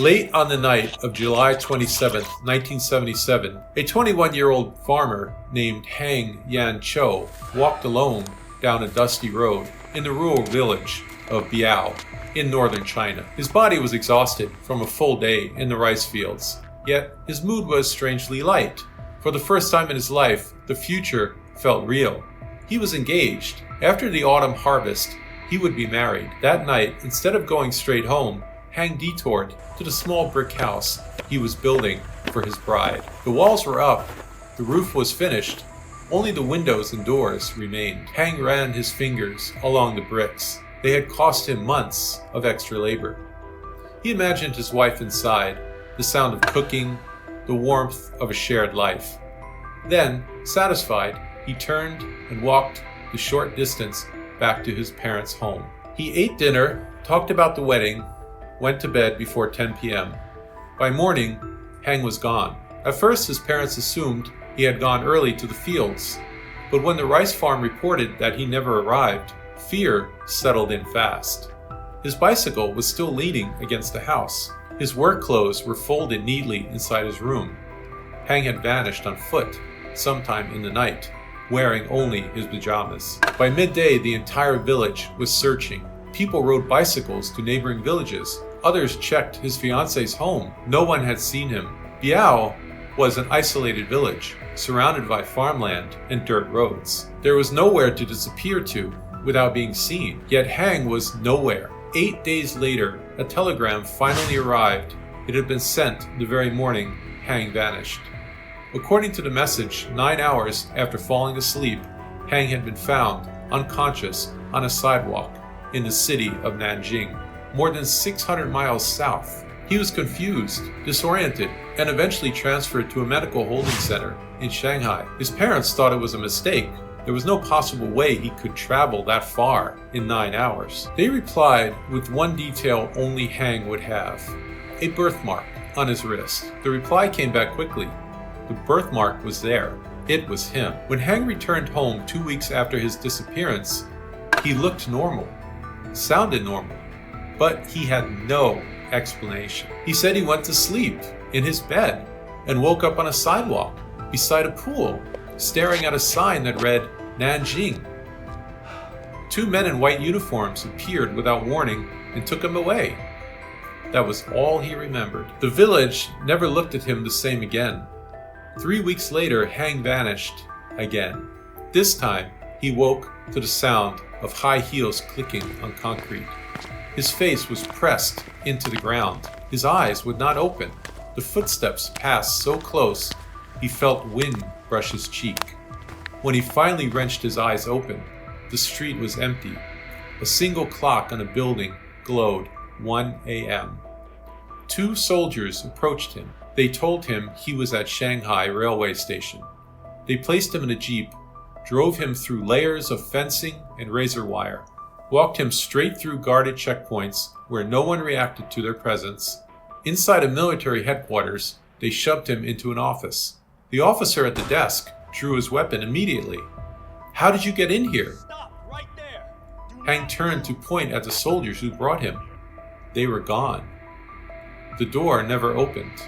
Late on the night of July 27, 1977, a 21-year-old farmer named Yan Cho walked alone down a dusty road in the rural village of Biao in northern China. His body was exhausted from a full day in the rice fields, yet his mood was strangely light. For the first time in his life, the future felt real. He was engaged. After the autumn harvest, he would be married. That night, instead of going straight home, Han detoured to the small brick house he was building for his bride. The walls were up, the roof was finished, only the windows and doors remained. Han ran his fingers along the bricks. They had cost him months of extra labor. He imagined his wife inside, the sound of cooking, the warmth of a shared life. Then, satisfied, he turned and walked the short distance back to his parents' home. He ate dinner, talked about the wedding, went to bed before 10 p.m. By morning, Han was gone. At first, his parents assumed he had gone early to the fields, but when the rice farm reported that he never arrived, fear settled in fast. His bicycle was still leaning against the house. His work clothes were folded neatly inside his room. Han had vanished on foot sometime in the night, wearing only his pajamas. By midday, the entire village was searching. People rode bicycles to neighboring villages. Others checked his fiance's home. No one had seen him. Biao was an isolated village, surrounded by farmland and dirt roads. There was nowhere to disappear to without being seen. Yet Han was nowhere. 8 days later, a telegram finally arrived. It had been sent the very morning Han vanished. According to the message, 9 hours after falling asleep, Han had been found unconscious on a sidewalk in the city of Nanjing, more than 600 miles south. He was confused, disoriented, and eventually transferred to a medical holding center in Shanghai. His parents thought it was a mistake. There was no possible way he could travel that far in 9 hours. They replied with one detail only Han would have: a birthmark on his wrist. The reply came back quickly. The birthmark was there. It was him. When Han returned home 2 weeks after his disappearance, he looked normal, sounded normal, but he had no explanation. He said he went to sleep in his bed and woke up on a sidewalk beside a pool, staring at a sign that read Nanjing. 2 men in white uniforms appeared without warning and took him away. That was all he remembered. The village never looked at him the same again. 3 weeks later, Han vanished again. This time, he woke to the sound of high heels clicking on concrete. His face was pressed into the ground. His eyes would not open. The footsteps passed so close, he felt wind brush his cheek. When he finally wrenched his eyes open, the street was empty. A single clock on a building glowed 1 a.m. 2 soldiers approached him. They told him he was at Shanghai railway station. They placed him in a jeep, drove him through layers of fencing and razor wire, walked him straight through guarded checkpoints where no one reacted to their presence. Inside a military headquarters, they shoved him into an office. The officer at the desk drew his weapon immediately. "How did you get in here?" Stop right there. Han turned to point at the soldiers who brought him. They were gone. The door never opened.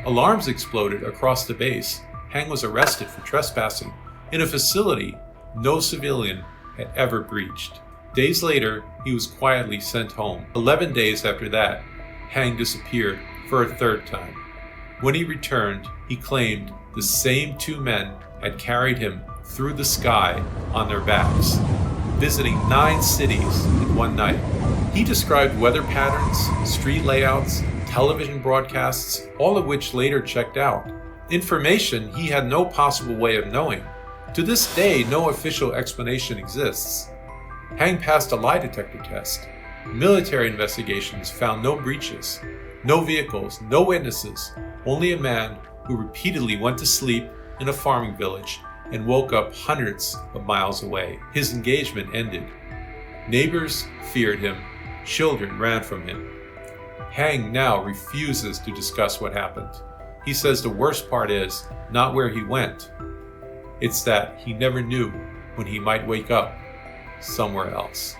Alarms exploded across the base. Han was arrested for trespassing in a facility no civilian had ever breached. Days later, he was quietly sent home. 11 days after that, Han disappeared for a 3rd time. When he returned, he claimed the same 2 men had carried him through the sky on their backs, visiting 9 cities in one night. He described weather patterns, street layouts, television broadcasts, all of which later checked out. Information he had no possible way of knowing. To this day, no official explanation exists. Han passed a lie detector test. Military investigations found no breaches, no vehicles, no witnesses, only a man who repeatedly went to sleep in a farming village and woke up hundreds of miles away. His engagement ended. Neighbors feared him. Children ran from him. Han now refuses to discuss what happened. He says the worst part is not where he went. It's that he never knew when he might wake up somewhere else.